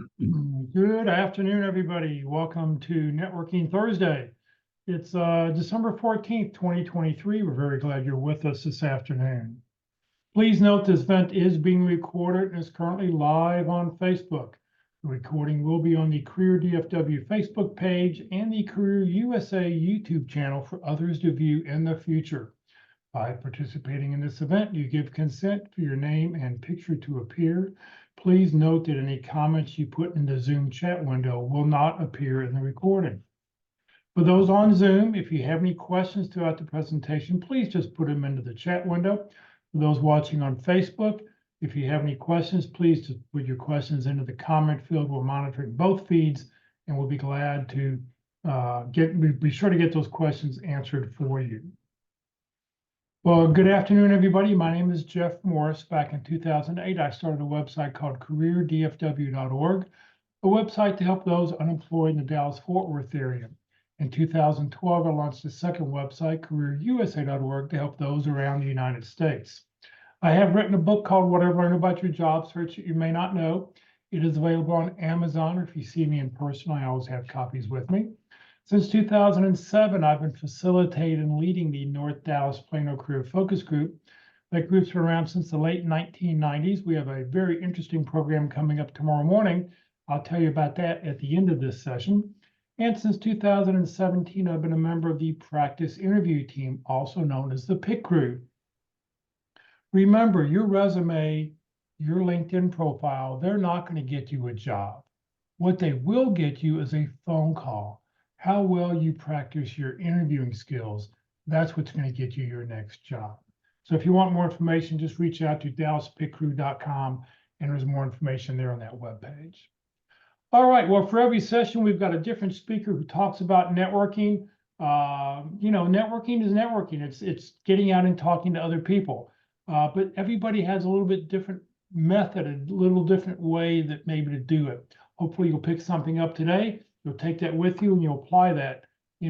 Good afternoon, everybody. Welcome to Networking Thursday. It's December 14th, 2023. We're very glad you're with us this afternoon. Please note this event is being recorded and is currently live on Facebook. The recording will be on the Career DFW Facebook page and the Career USA YouTube channel for others to view in the future. By participating in this event, you give consent for your name and picture to appear. Please note that any comments you put in the Zoom chat window will not appear in the recording. For those on Zoom, if you have any questions throughout the presentation, please just put them into the chat window. For those watching on Facebook, if you have any questions, please just put your questions into the comment field. We're monitoring both feeds, and we'll be glad to be sure to get those questions answered for you. Well, good afternoon, everybody. My name is Jeff Morris. Back in 2008, I started a website called careerdfw.org, a website to help those unemployed in the Dallas-Fort Worth area. In 2012, I launched a second website, careerusa.org, to help those around the United States. I have written a book called What I've Learned About Your Job Search That You May Not Know. It is available on Amazon, or if you see me in person, I always have copies with me. Since 2007, I've been facilitating and leading the North Dallas Plano Career Focus Group. That group's been around since the late 1990s. We have a very interesting program coming up tomorrow morning. I'll tell you about that at the end of this session. And since 2017, I've been a member of the Practice Interview Team, also known as the PIC Crew. Remember, your resume, your LinkedIn profile, they're not going to get you a job. What they will get you is a phone call. How well you practice your interviewing skills, that's what's going to get you your next job. So if you want more information, just reach out to dallaspiccrew.com, and there's more information there on that webpage. All right, well, for every session, we've got a different speaker who talks about networking. Networking is networking. It's getting out and talking to other people. But everybody has a little bit different method, a little different way that maybe to do it. Hopefully you'll pick something up today. You'll take that with you and you'll apply that,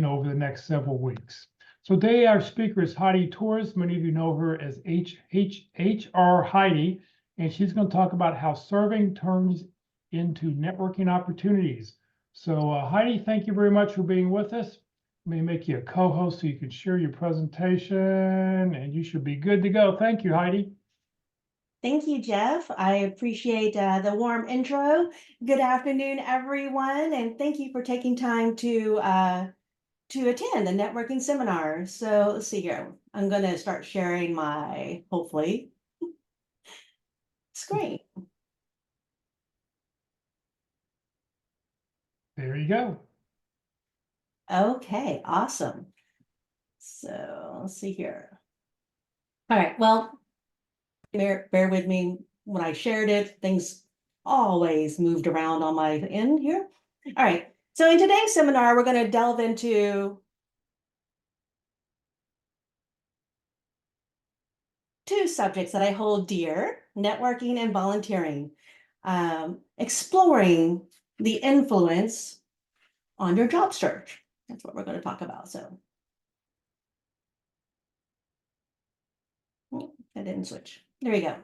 over the next several weeks. So today our speaker is Heidi Torres. Many of you know her as HR Heidi, and she's going to talk about how serving turns into networking opportunities. So Heidi, thank you very much for being with us. Let me make you a co-host so you can share your presentation, and you should be good to go. Thank you, Heidi. Thank you, Jeff. I appreciate the warm intro. Good afternoon, everyone, and thank you for taking time to attend the networking seminar. So let's see here. I'm going to start sharing my, hopefully, screen. There you go. Okay, awesome. So let's see here. All right, well, bear with me. When I shared it, things always moved around on my end here. All right, so in today's seminar, we're going to delve into two subjects that I hold dear: networking and volunteering, exploring the influence on your job search. That's what we're going to talk about. So I didn't switch. There we go.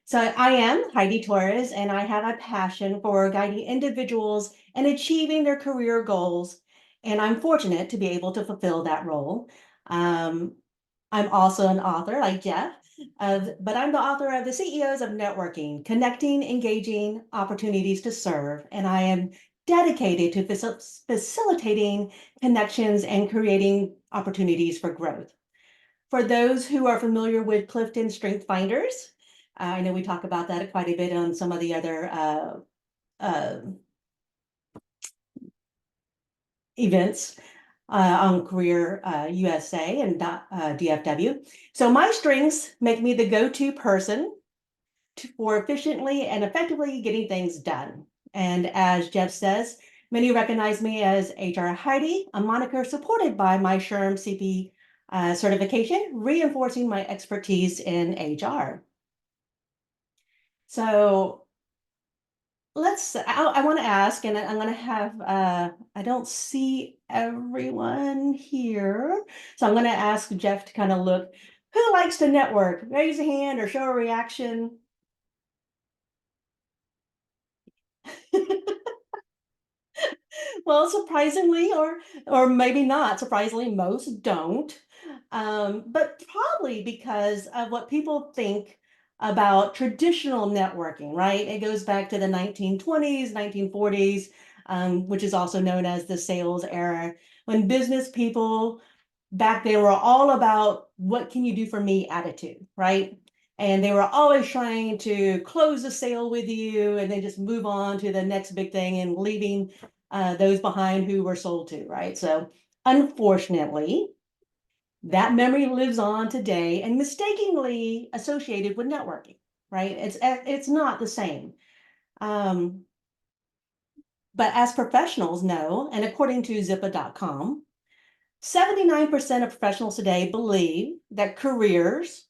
So I am Heidi Torres, and I have a passion for guiding individuals and achieving their career goals. And I'm fortunate to be able to fulfill that role. I'm also an author, like Jeff, but I'm the author of The CEOs of Networking: Connecting, Engaging, Opportunities to Serve. And I am dedicated to facilitating connections and creating opportunities for growth. For those who are familiar with Clifton Strength Finders, I know we talk about that quite a bit on some of the other events on Career USA and DFW. So my strengths make me the go-to person for efficiently and effectively getting things done. And as Jeff says, many recognize me as HR Heidi, a moniker supported by my SHRM-CP certification, reinforcing my expertise in HR. So I want to ask, and I'm going to have, I don't see everyone here. So I'm going to ask Jeff to kind of look, who likes to network? Raise a hand or show a reaction. Well, surprisingly, or maybe not surprisingly, most don't. But probably because of what people think about traditional networking, right? It goes back to the 1920s, 1940s, which is also known as the sales era, when business people back then were all about what can you do for me attitude, right? And they were always trying to close the sale with you and then just move on to the next big thing and leaving those behind who were sold to, right? So unfortunately, that memory lives on today and mistakenly associated with networking, right? It's not the same. Um, but as professionals know, and according to Zippa.com, 79% of professionals today believe that careers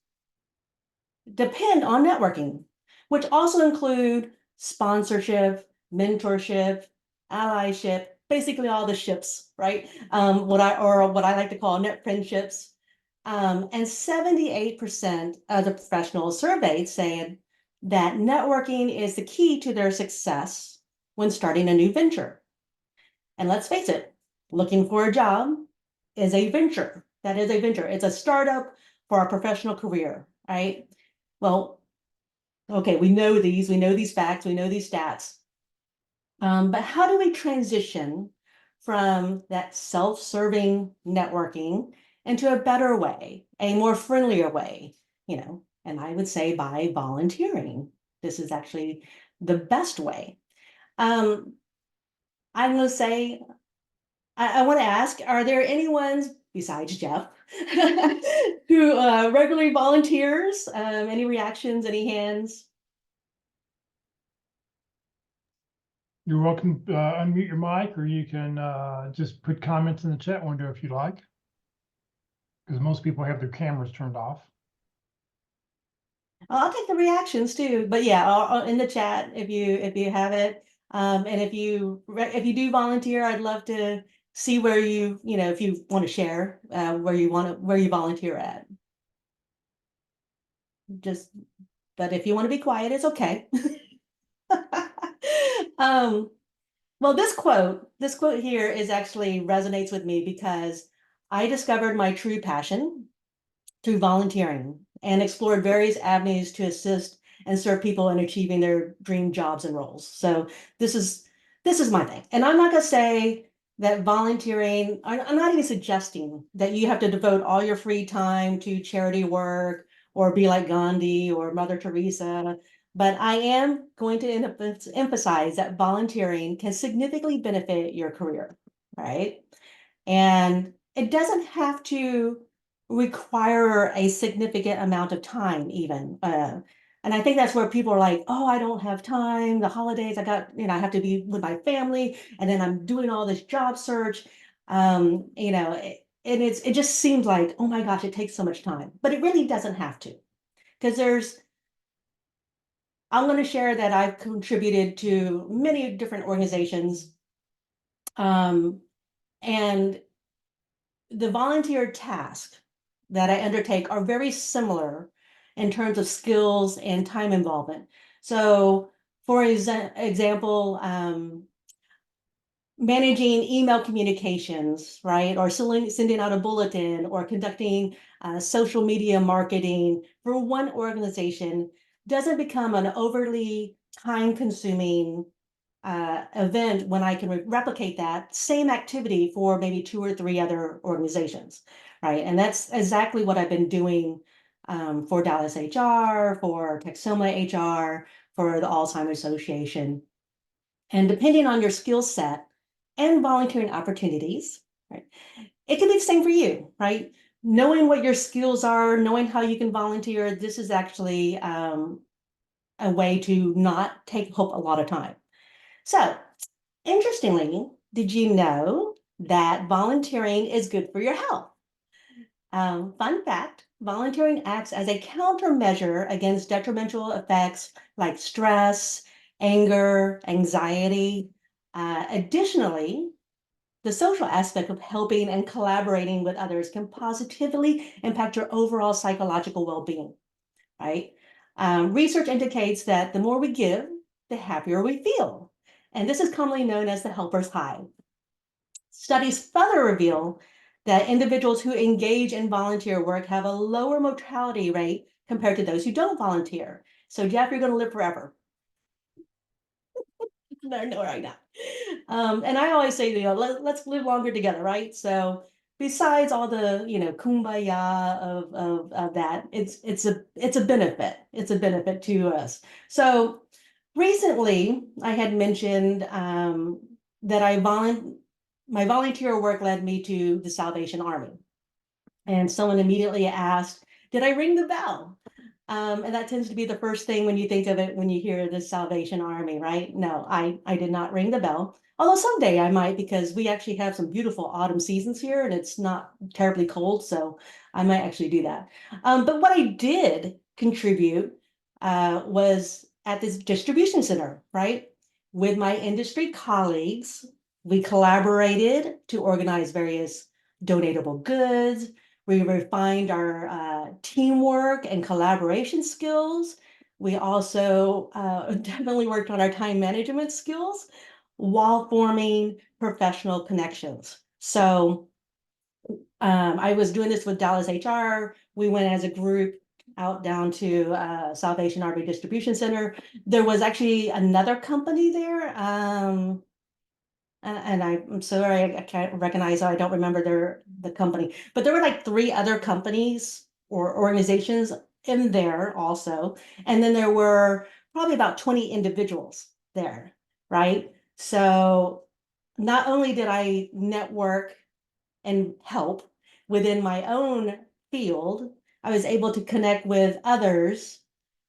depend on networking, which also include sponsorship, mentorship, allyship, basically all the ships, right? What I like to call net friendships. And 78% of the professionals surveyed saying that networking is the key to their success when starting a new venture. And let's face it, looking for a job is a venture. That is a venture. It's a startup for a professional career, right? Well, okay, we know these facts, we know these stats. But how do we transition from that self-serving networking into a better way, a more friendlier way, and I would say by volunteering. This is actually the best way. Um, I'm going to say, I want to ask, are there anyone besides Jeff who regularly volunteers? Any reactions, any hands? You're welcome to unmute your mic, or you can just put comments in the chat window if you like, because most people have their cameras turned off. I'll take the reactions too, but yeah, in the chat if you have it, and if you do volunteer, I'd love to see where if you want to share where you volunteer at. Just, but if you want to be quiet, it's okay. um, well, this quote here is actually resonates with me because I discovered my true passion through volunteering and explored various avenues to assist and serve people in achieving their dream jobs and roles. So this is my thing. And I'm not going to say that volunteering, I'm not even suggesting that you have to devote all your free time to charity work or be like Gandhi or Mother Teresa. But I am going to emphasize that volunteering can significantly benefit your career, right? And it doesn't have to require a significant amount of time even. And I think that's where people are like, oh, I don't have time. The holidays, I have to be with my family, and then I'm doing all this job search. And it just seems like, oh my gosh, it takes so much time. But it really doesn't have to. Because I'm going to share that I've contributed to many different organizations. And the volunteer tasks that I undertake are very similar in terms of skills and time involvement. So, for example, managing email communications, right? Or sending out a bulletin or conducting social media marketing for one organization doesn't become an overly time-consuming event when I can replicate that same activity for maybe 2 or 3 other organizations, right? And that's exactly what I've been doing for Dallas HR, for Texoma HR, for the Alzheimer's Association. And depending on your skill set and volunteering opportunities, right, it can be the same for you, right? Knowing what your skills are, knowing how you can volunteer, this is actually a way to not take up a lot of time. So, interestingly, did you know that volunteering is good for your health? Fun fact, volunteering acts as a countermeasure against detrimental effects like stress, anger, anxiety. Additionally, the social aspect of helping and collaborating with others can positively impact your overall psychological well-being, right? Research indicates that the more we give, the happier we feel. And this is commonly known as the helper's high. Studies further reveal that individuals who engage in volunteer work have a lower mortality rate compared to those who don't volunteer. So Jeff, you're going to live forever. No, right now. And I always say, let's live longer together, right? So besides all the, kumbaya of that, it's a benefit. It's a benefit to us. So recently I had mentioned that my volunteer work led me to the Salvation Army. And someone immediately asked, did I ring the bell? And that tends to be the first thing when you think of it, when you hear the Salvation Army, right? No, I did not ring the bell. Although someday I might, because we actually have some beautiful autumn seasons here and it's not terribly cold. So I might actually do that. But what I did contribute was at this distribution center, right? With my industry colleagues, we collaborated to organize various donatable goods. We refined our teamwork and collaboration skills. We also definitely worked on our time management skills while forming professional connections. So I was doing this with Dallas HR. We went as a group out down to Salvation Army Distribution Center. There was actually another company there. And I'm sorry, I can't recognize, I don't remember the company, but there were like 3 other companies or organizations in there also. And then there were probably about 20 individuals there, right? So not only did I network and help within my own field, I was able to connect with others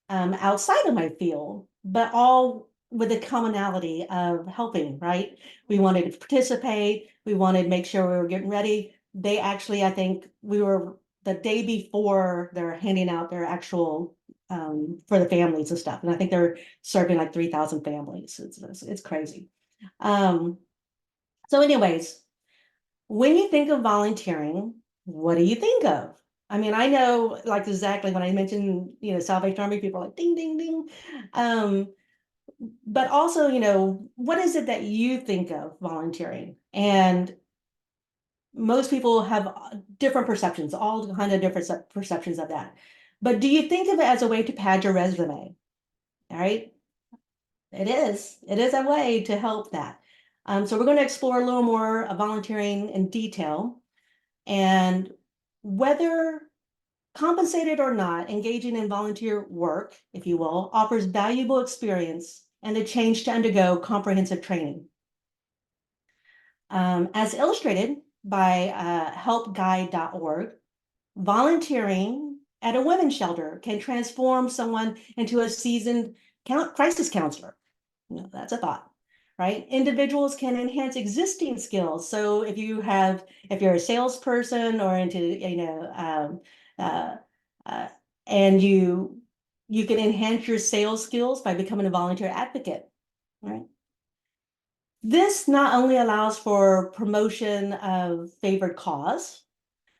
outside of my field, but all with the commonality of helping, right? We wanted to participate. We wanted to make sure we were getting ready. They actually, I think we were the day before they're handing out their actual for the families and stuff. And I think they're serving like 3,000 families. It's crazy. So anyways, when you think of volunteering, what do you think of? I mean, I know like exactly when I mentioned, Salvation Army, people are like ding, ding, ding. But also, what is it that you think of volunteering? And most people have different perceptions, all kind of different perceptions of that. But do you think of it as a way to pad your resume? All right. It is. It is a way to help that. So we're going to explore a little more of volunteering in detail and whether compensated or not, engaging in volunteer work, if you will, offers valuable experience and the change to undergo comprehensive training. As illustrated by helpguide.org, volunteering at a women's shelter can transform someone into a seasoned crisis counselor. That's a thought, right? Individuals can enhance existing skills. So if you're a salesperson or and you can enhance your sales skills by becoming a volunteer advocate, right? This not only allows for promotion of favored cause,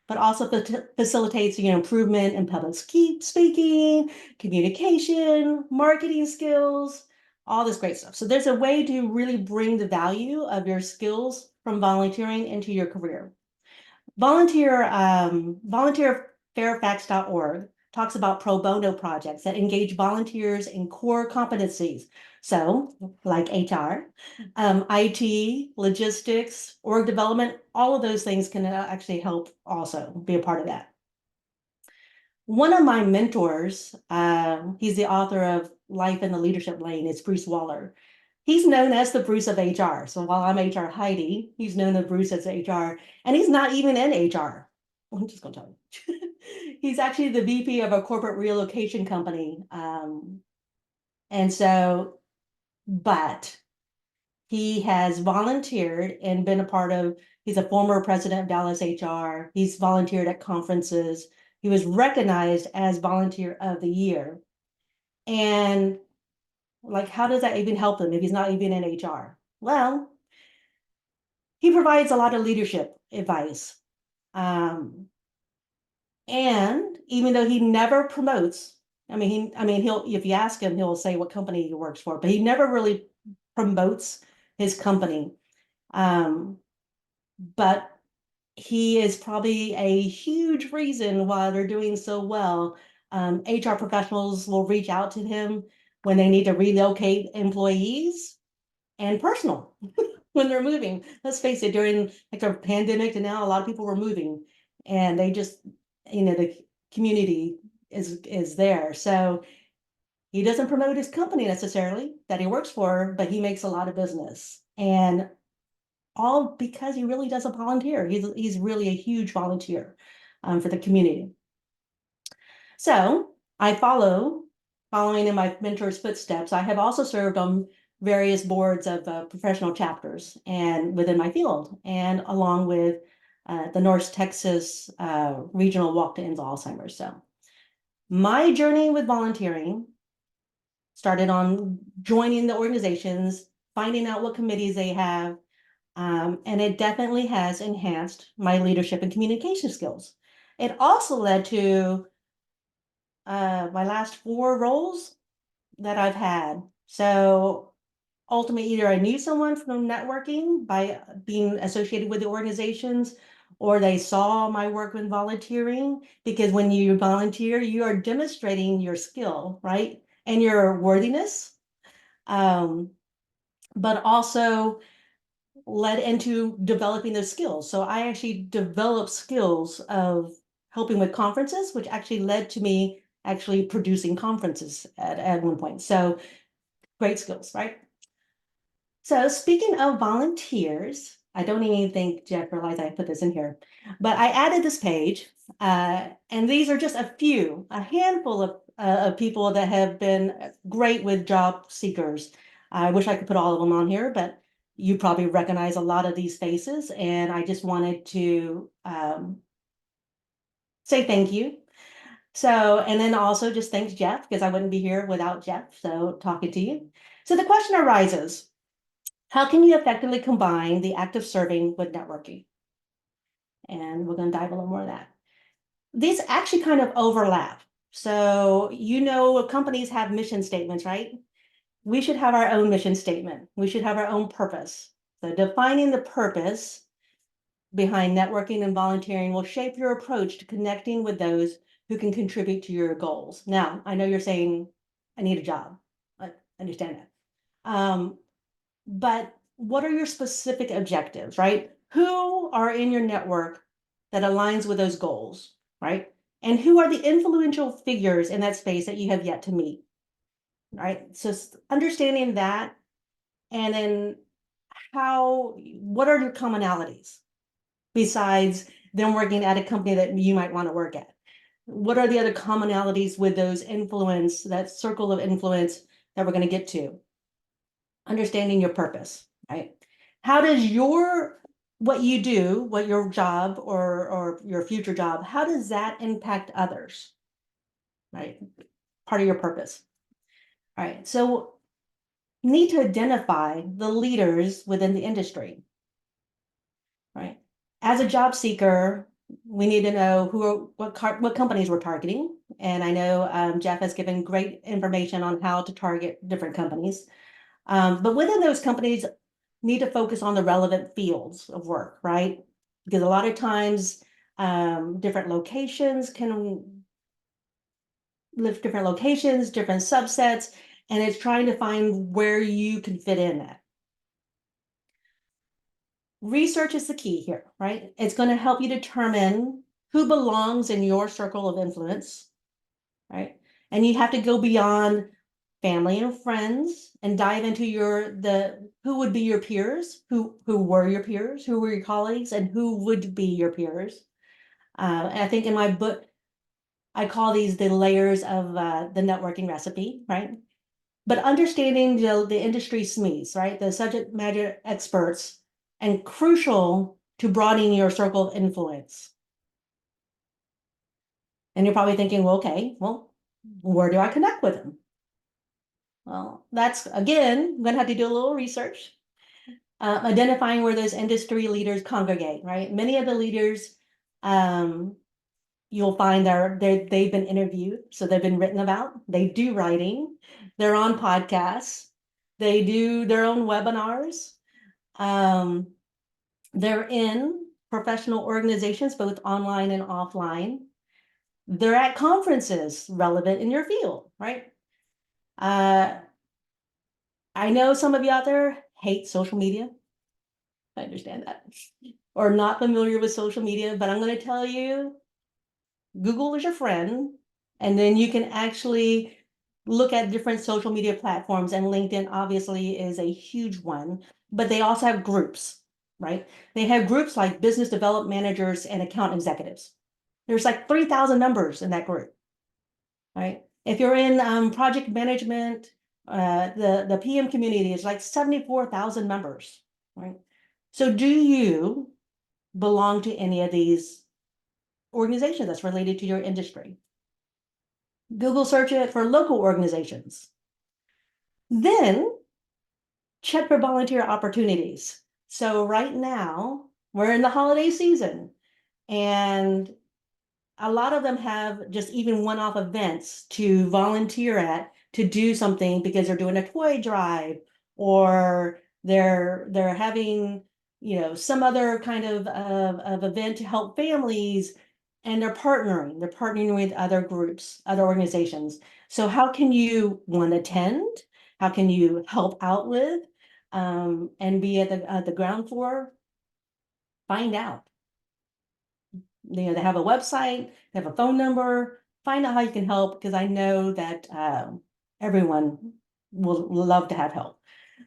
but also facilitates improvement in public speaking, communication, marketing skills, all this great stuff. So there's a way to really bring the value of your skills from volunteering into your career. Volunteerfairfax.org talks about pro bono projects that engage volunteers in core competencies. So like HR, IT, logistics, org development, all of those things can actually help also be a part of that. One of my mentors, he's the author of Life in the Leadership Lane, it's Bruce Waller. He's known as the Bruce of HR. So while I'm HR Heidi, he's known as Bruce as HR, and he's not even in HR. I'm just gonna tell you. He's actually the VP of a corporate relocation company. But he has volunteered and been a part of, he's a former president of Dallas HR. He's volunteered at conferences. He was recognized as Volunteer of the Year. And like, how does that even help him if he's not even in HR? Well, he provides a lot of leadership advice. And even though he never promotes, he'll, if you ask him, he'll say what company he works for, but he never really promotes his company. but he is probably a huge reason why they're doing so well. HR professionals will reach out to him when they need to relocate employees and personal when they're moving. Let's face it, during like a pandemic and now a lot of people were moving and they just, the community is there. So he doesn't promote his company necessarily that he works for, but he makes a lot of business. And all because he really doesn't volunteer. He's really a huge volunteer for the community. So I following in my mentor's footsteps. I have also served on various boards of professional chapters and within my field, and along with the North Texas Regional Walk to End Alzheimer's. So my journey with volunteering started on joining the organizations, finding out what committees they have, and it definitely has enhanced my leadership and communication skills. It also led to my last 4 roles that I've had. So ultimately, either I knew someone from networking by being associated with the organizations, or they saw my work in volunteering, because when you volunteer, you are demonstrating your skill, right? And your worthiness, but also led into developing those skills. So I actually developed skills of helping with conferences, which actually led to me actually producing conferences at one point. So great skills, right? So speaking of volunteers, I don't even think Jeff realized I put this in here, but I added this page, and these are just a handful of people that have been great with job seekers. I wish I could put all of them on here, but you probably recognize a lot of these faces, and I just wanted to say thank you. So, and then also just thanks Jeff, because I wouldn't be here without Jeff, so talking to you. So the question arises, how can you effectively combine the act of serving with networking? And we're going to dive a little more of that. These actually kind of overlap. So, companies have mission statements, right? We should have our own mission statement. We should have our own purpose. So defining the purpose behind networking and volunteering will shape your approach to connecting with those who can contribute to your goals. Now, I know you're saying, I need a job. I understand that. But what are your specific objectives, right? Who are in your network that aligns with those goals, right? And who are the influential figures in that space that you have yet to meet, right? So understanding that, and then what are your commonalities besides them working at a company that you might want to work at? What are the other commonalities with that circle of influence that we're going to get to? Understanding your purpose, right? How does what you do, what your job or your future job, how does that impact others, right? Part of your purpose. All right, so you need to identify the leaders within the industry, right? As a job seeker, we need to know what companies we're targeting. And I know Jeff has given great information on how to target different companies. But within those companies, need to focus on the relevant fields of work, right? Because a lot of times, different locations can live different locations, different subsets, and it's trying to find where you can fit in at. Research is the key here, right? It's going to help you determine who belongs in your circle of influence, right? And you have to go beyond family and friends and dive into who would be your peers, who were your peers, who were your colleagues, and who would be your peers. I think in my book, I call these the layers of the networking recipe, right? But understanding the industry SMEs, right? The subject matter experts, and crucial to broadening your circle of influence. And you're probably thinking, well, okay, where do I connect with them? Well, that's, again, I'm going to have to do a little research. Identifying where those industry leaders congregate, right? Many of the leaders, you'll find they've been interviewed, so they've been written about. They do writing. They're on podcasts. They do their own webinars. They're in professional organizations, both online and offline. They're at conferences relevant in your field, right? I know some of you out there hate social media. I understand that. Or not familiar with social media, but I'm going to tell you, Google is your friend. And then you can actually look at different social media platforms, and LinkedIn obviously is a huge one, but they also have groups, right? They have groups like business development managers and account executives. There's like 3,000 members in that group, right? If you're in project management, the PM community is like 74,000 members, right? So do you belong to any of these organizations that's related to your industry? Google search it for local organizations. Then check for volunteer opportunities. So right now, we're in the holiday season, and a lot of them have just even one-off events to volunteer at to do something because they're doing a toy drive, or they're having, you know, some other kind of event to help families, and they're partnering with other groups, other organizations. So how can you, one, attend? How can you help out with, and be at the ground floor? Find out. You know, they have a website, they have a phone number. Find out how you can help, because I know that everyone will love to have help.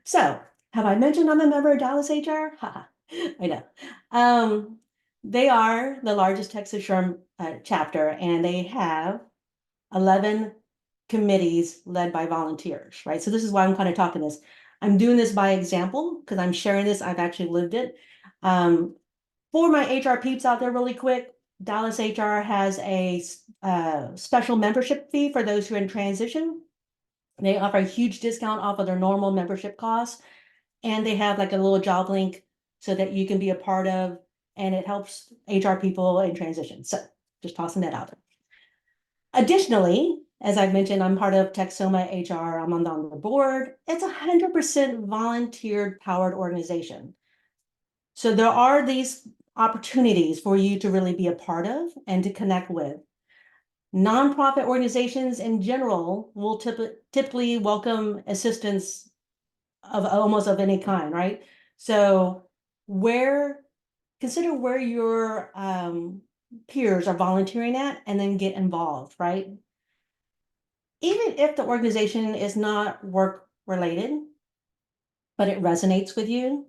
So, have I mentioned I'm a member of Dallas HR? Ha, I know. They are the largest Texas SHRM chapter, and they have 11 committees led by volunteers, right? So this is why I'm kind of talking this. I'm doing this by example because I'm sharing this. I've actually lived it. For my HR peeps out there really quick, Dallas HR has a special membership fee for those who are in transition. They offer a huge discount off of their normal membership costs, and they have like a little job link so that you can be a part of, and it helps HR people in transition. So just tossing that out there. Additionally, as I've mentioned, I'm part of Texoma HR. I'm on the board. It's 100% volunteer powered organization. So there are these opportunities for you to really be a part of and to connect with. Nonprofit organizations in general will typically welcome assistance of almost of any kind, right? So consider where your peers are volunteering at, and then get involved, right? Even if the organization is not work related, but it resonates with you,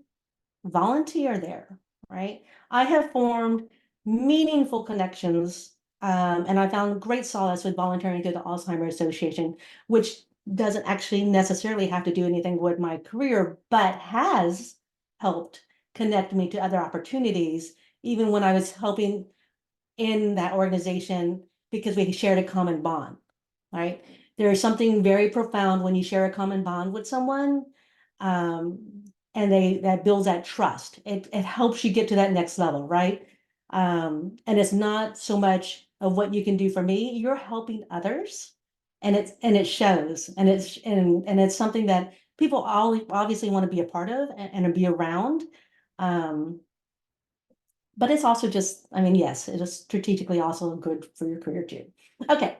volunteer there, right? I have formed meaningful connections, and I found great solace with volunteering through the Alzheimer's Association, which doesn't actually necessarily have to do anything with my career, but has helped connect me to other opportunities, even when I was helping in that organization, because we shared a common bond, right? There is something very profound when you share a common bond with someone, and that builds that trust. It helps you get to that next level, right? And it's not so much of what you can do for me. You're helping others, and it shows, and it's something that people all obviously want to be a part of, and be around. But it's also just, I mean, yes, it is strategically also good for your career too. Okay.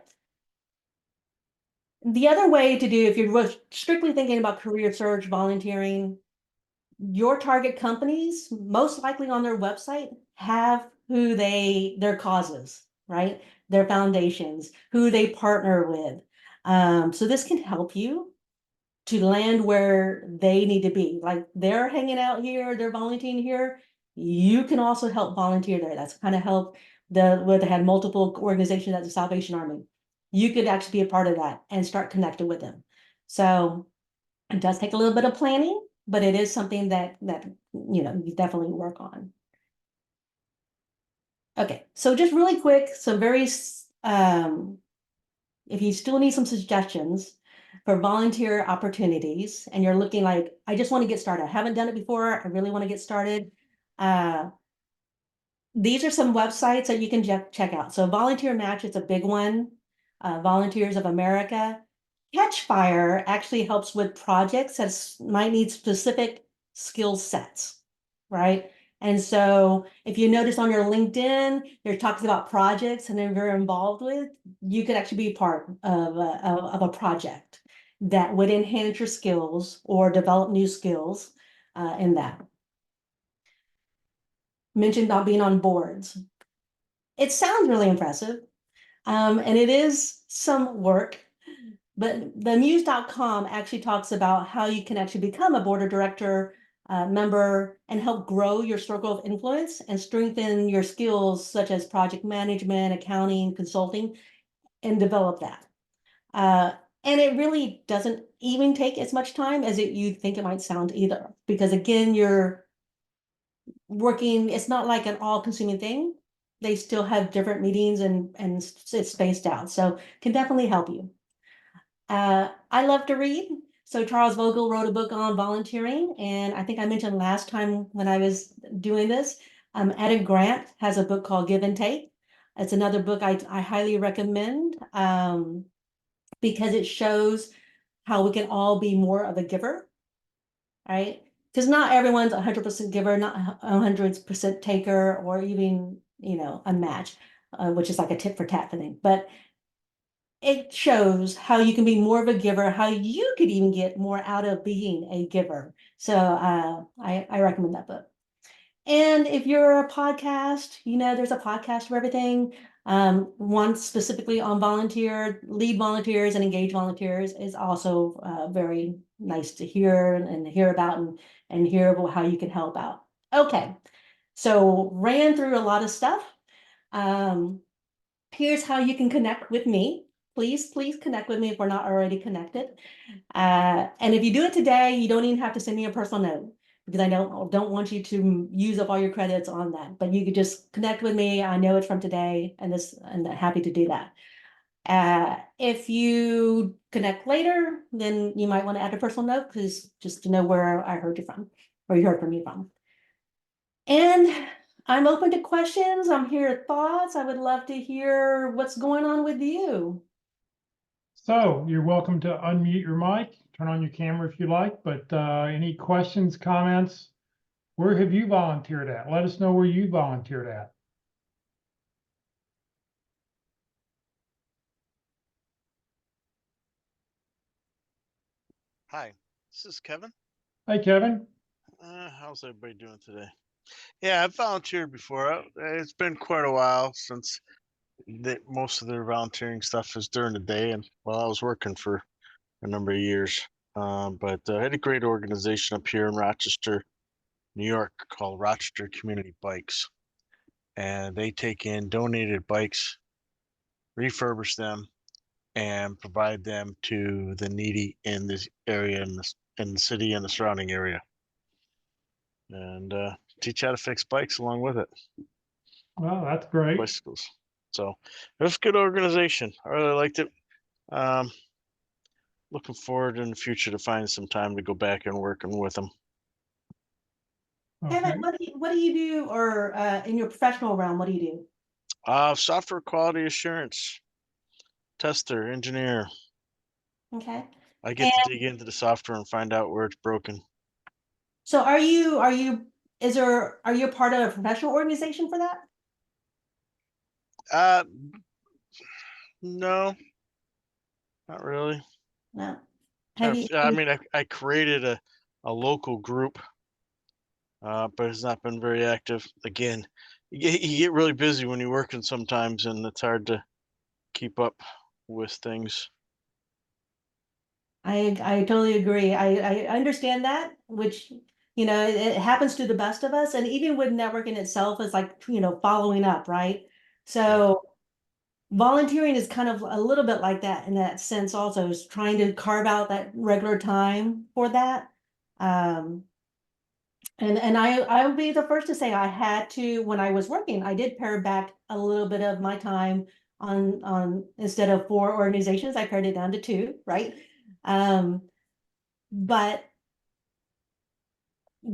The other way to do, if you're strictly thinking about career search, volunteering, your target companies, most likely on their website, have their causes, right? Their foundations, who they partner with. So this can help you to land where they need to be. Like, they're hanging out here, they're volunteering here. You can also help volunteer there. That's kind of help where they had multiple organizations at the Salvation Army. You could actually be a part of that and start connecting with them. So it does take a little bit of planning, but it is something that you definitely work on. Okay, so just really quick, some very if you still need some suggestions for volunteer opportunities, and you're looking like, I just want to get started, I haven't done it before, I really want to get started. These are some websites that you can check out. So Volunteer Match, it's a big one. Volunteers of America. Catchfire actually helps with projects that might need specific skill sets, right? And so if you notice on your LinkedIn, there talks about projects and if you're involved with, you could actually be part of a project that would enhance your skills or develop new skills in that. Mentioned about being on boards. It sounds really impressive, and it is some work, but the muse.com actually talks about how you can actually become a board of director member and help grow your circle of influence and strengthen your skills such as project management, accounting, consulting, and develop that. And it really doesn't even take as much time as you think it might sound either, because again, you're working, it's not like an all-consuming thing. They still have different meetings and it's spaced out, so can definitely help you. I love to read. So Charles Vogel wrote a book on volunteering, and I think I mentioned last time when I was doing this, Etta Grant has a book called Give and Take. It's another book I highly recommend because it shows how we can all be more of a giver, right? Because not everyone's 100% giver, not 100% taker, or even, a match, which is like a tit for tat thing. But it shows how you can be more of a giver, how you could even get more out of being a giver. So I recommend that book. And if you're a podcast, there's a podcast for everything. One specifically on lead volunteers and engage volunteers is also very nice to hear and hear about and hear about how you can help out. Okay, so ran through a lot of stuff. Here's how you can connect with me. Please connect with me if we're not already connected. And if you do it today, you don't even have to send me a personal note because I don't want you to use up all your credits on that. But you could just connect with me. I know it's from today, and happy to do that. If you connect later, then you might want to add a personal note because just to know where I heard you from or you heard from me from. And I'm open to questions. I'm here at thoughts. I would love to hear what's going on with you. So you're welcome to unmute your mic, turn on your camera if you like, but any questions, comments? Where have you volunteered at? Let us know where you volunteered at. Hi, this is Kevin. Hi, Kevin. How's everybody doing today? Yeah, I've volunteered before. It's been quite a while since most of their volunteering stuff is during the day, and while I was working for a number of years. But I had a great organization up here in Rochester, New York, called Rochester Community Bikes, and they take in donated bikes, refurbish them, and provide them to the needy in this area, in the city and the surrounding area, and teach how to fix bikes along with it. Well, that's great. Bicycles. So it was a good organization. I really liked it. Looking forward in the future to find some time to go back and working with them. Okay. Kevin, what do you do, or in your professional realm, what do you do? Software quality assurance, tester, engineer. Okay. I get to dig into the software and find out where it's broken. So are you a part of a professional organization for that? No, not really. No. I mean, I created a local group, but it's not been very active. Again, you get really busy when you're working sometimes, and it's hard to keep up with things. I totally agree. I understand that, which, it happens to the best of us. And even with networking itself is like, following up, right? So volunteering is kind of a little bit like that in that sense also, is trying to carve out that regular time for that. And I'll be the first to say I had to, when I was working, I did pare back a little bit of my time on instead of 4 organizations, I pared it down to 2, right? But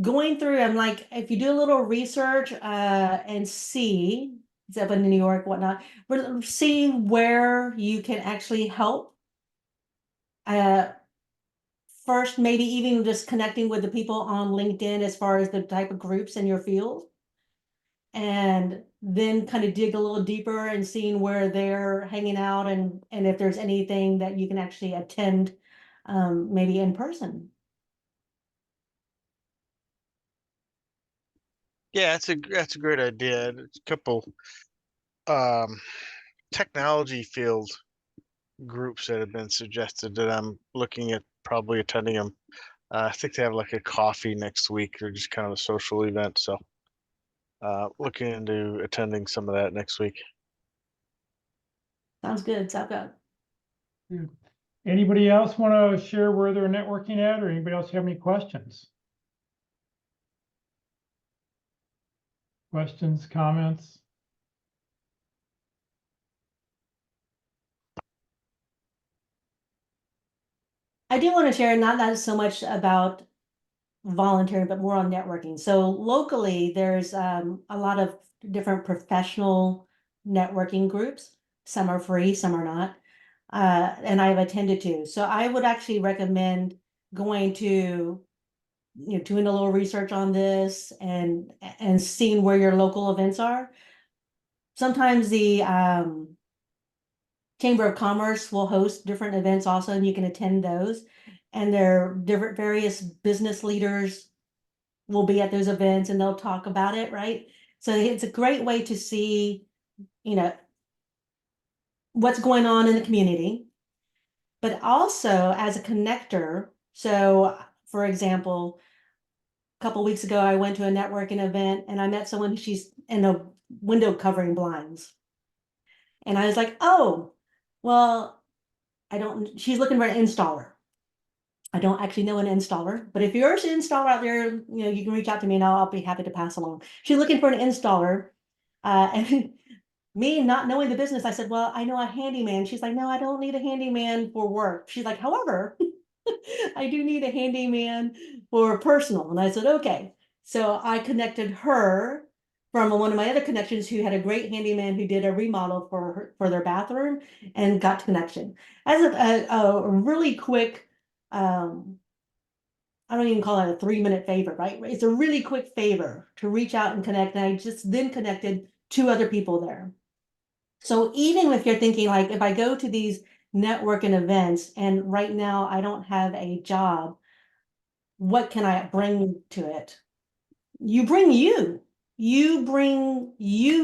going through, I'm like, if you do a little research and see, it's up in New York, whatnot, we're seeing where you can actually help. First, maybe even just connecting with the people on LinkedIn as far as the type of groups in your field, and then kind of dig a little deeper and seeing where they're hanging out and if there's anything that you can actually attend, maybe in person. Yeah, that's a great idea. There's a couple um, technology field groups that have been suggested that I'm looking at probably attending them. I think they have like a coffee next week or just kind of a social event. So looking into attending some of that next week. Sounds good, sounds good. Good. Anybody else want to share where they're networking at, or anybody else have any questions? Questions, comments? I do want to share not so much about volunteering, but more on networking. So locally, there's a lot of different professional networking groups. Some are free, some are not. And I've attended to. So I would actually recommend going to, doing a little research on this and seeing where your local events are. Sometimes the Chamber of Commerce will host different events also, and you can attend those. And there are different various business leaders will be at those events and they'll talk about it, right? So it's a great way to see, what's going on in the community, but also as a connector. So, for example, a couple weeks ago, I went to a networking event and I met someone, she's in a window covering blinds. And I was like, oh, well, she's looking for an installer. I don't actually know an installer, but if you're an installer out there, you can reach out to me and I'll be happy to pass along. She's looking for an installer. And me not knowing the business, I said, well, I know a handyman. She's like, no, I don't need a handyman for work. She's like, however, I do need a handyman for personal. And I said, okay. So I connected her from one of my other connections who had a great handyman who did a remodel for their bathroom and got to connection. As a really quick, I don't even call it a 3-minute favor, right? It's a really quick favor to reach out and connect. And I just then connected 2 other people there. So even if you're thinking like, if I go to these networking events and right now I don't have a job, what can I bring to it? You bring you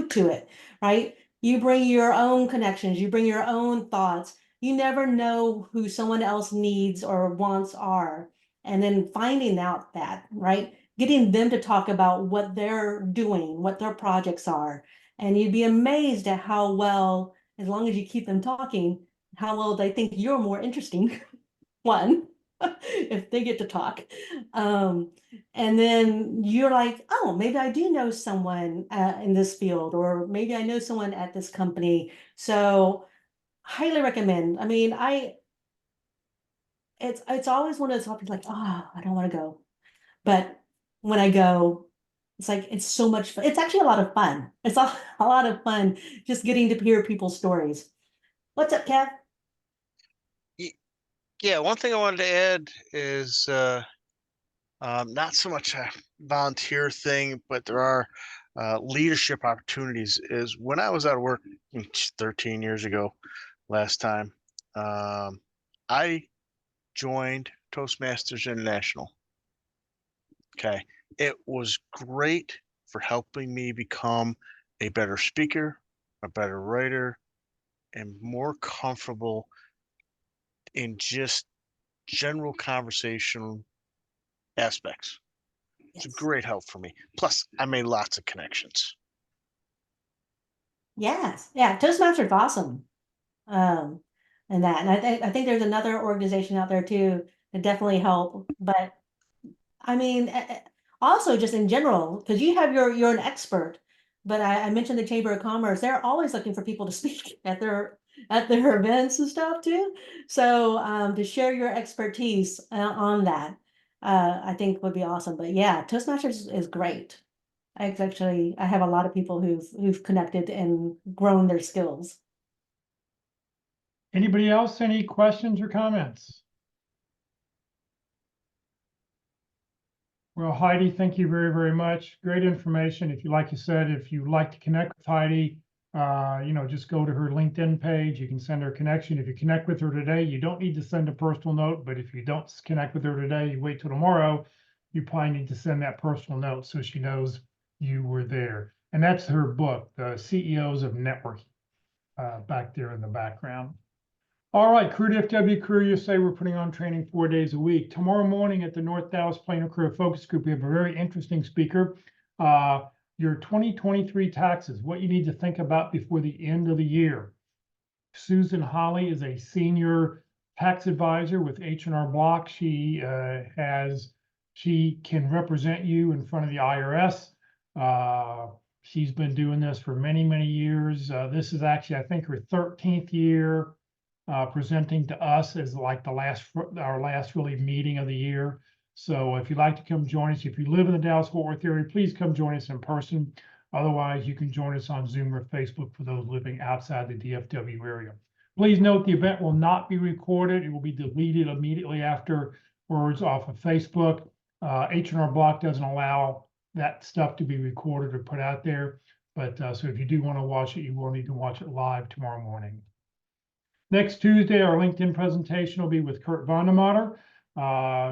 to it, right? You bring your own connections, you bring your own thoughts. You never know who someone else needs or wants are. And then finding out that, right? Getting them to talk about what they're doing, what their projects are. And you'd be amazed at how well, as long as you keep them talking, how well they think you're more interesting. One, if they get to talk. And then you're like, oh, maybe I do know someone in this field, or maybe I know someone at this company. So highly recommend. I mean, it's always one of those topics like, oh, I don't want to go. But when I go, it's like, it's so much fun. It's actually a lot of fun. It's a lot of fun just getting to hear people's stories. What's up, Kev? Yeah, one thing I wanted to add is not so much a volunteer thing, but there are leadership opportunities. Is when I was out of work 13 years ago, last time, I joined Toastmasters International. Okay, it was great for helping me become a better speaker, a better writer, and more comfortable in just general conversation aspects. It's a Yes. great help for me. Plus, I made lots of connections. Yes. Yeah. Toastmasters is awesome. Um, and I think there's another organization out there too that definitely help. But I mean, also just in general, because you're an expert. But I mentioned the Chamber of Commerce; they're always looking for people to speak at their events and stuff too. So to share your expertise on that, I think would be awesome. But yeah, Toastmasters is great. I have a lot of people who've connected and grown their skills. Anybody else, any questions or comments? Well, Heidi, thank you very, very much. Great information. If you, like you said, if you'd like to connect with Heidi, just go to her LinkedIn page. You can send her a connection. If you connect with her today, you don't need to send a personal note, but if you don't connect with her today, you wait till tomorrow, you probably need to send that personal note so she knows you were there. And that's her book, The CEOs of Networking, back there in the background. All right, Career DFW, Career USA, we're putting on training 4 days a week. Tomorrow morning at the North Dallas Plano Career Focus Group, we have a very interesting speaker. Your 2023 taxes, what you need to think about before the end of the year. Susan Holly is a senior tax advisor with H&R Block. She can represent you in front of the IRS. She's been doing this for many, many years. This is actually, I think, her 13th year presenting to us as like our last really meeting of the year. So if you'd like to come join us, if you live in the Dallas-Fort Worth area, please come join us in person. Otherwise, you can join us on Zoom or Facebook for those living outside the DFW area. Please note the event will not be recorded. It will be deleted immediately afterwards off of Facebook. H&R Block doesn't allow that stuff to be recorded or put out there. But so if you do want to watch it, you will need to watch it live tomorrow morning. Next Tuesday, our LinkedIn presentation will be with Kurt Vondermatter.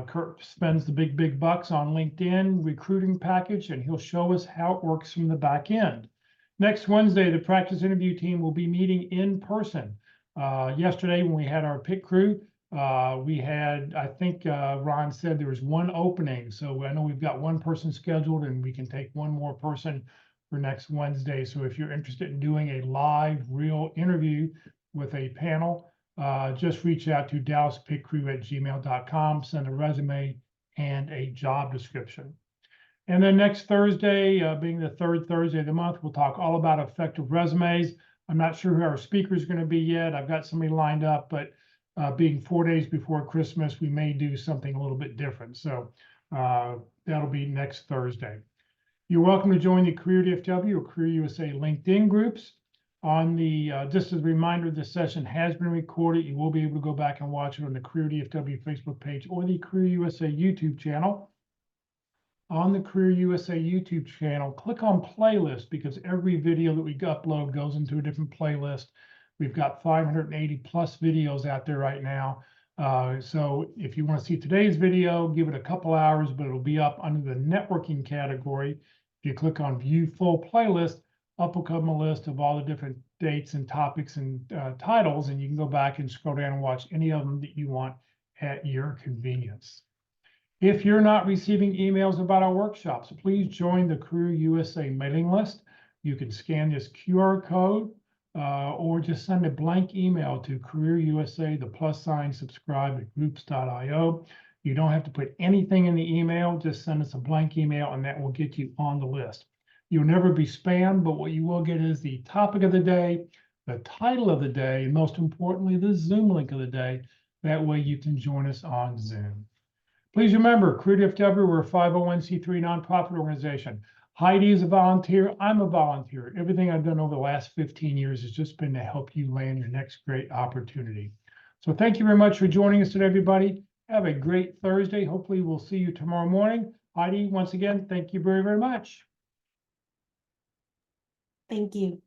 Kurt spends the big bucks on LinkedIn recruiting package, and he'll show us how it works from the back end. Next Wednesday, the practice interview team will be meeting in person. Yesterday, when we had our pit crew, we had, I think Ron said there was one opening. So I know we've got one person scheduled, and we can take one more person for next Wednesday. So if you're interested in doing a live, real interview with a panel, just reach out to dallaspitcrew@gmail.com, send a resume and a job description. And then next Thursday, being the third Thursday of the month, we'll talk all about effective resumes. I'm not sure who our speaker is going to be yet. I've got somebody lined up, but being 4 days before Christmas, we may do something a little bit different. So that'll be next Thursday. You're welcome to join the Career DFW or Career USA LinkedIn groups. Just as a reminder, this session has been recorded. You will be able to go back and watch it on the Career DFW Facebook page or the Career USA YouTube channel. On the Career USA YouTube channel, click on playlist because every video that we upload goes into a different playlist. We've got 580 plus videos out there right now. So if you want to see today's video, give it a couple hours, but it'll be up under the networking category. If you click on view full playlist, up will come a list of all the different dates and topics and titles, and you can go back and scroll down and watch any of them that you want at your convenience. If you're not receiving emails about our workshops, please join the Career USA mailing list. You can scan this QR code or just send a blank email to Career USA, +subscribe@groups.io. You don't have to put anything in the email, just send us a blank email and that will get you on the list. You'll never be spammed, but what you will get is the topic of the day, the title of the day, and most importantly, the Zoom link of the day. That way you can join us on Zoom. Please remember, Career DFW, we're a 501c3 nonprofit organization. Heidi is a volunteer. I'm a volunteer. Everything I've done over the last 15 years has just been to help you land your next great opportunity. So thank you very much for joining us today, everybody. Have a great Thursday. Hopefully we'll see you tomorrow morning. Heidi, once again, thank you very, very much. Thank you.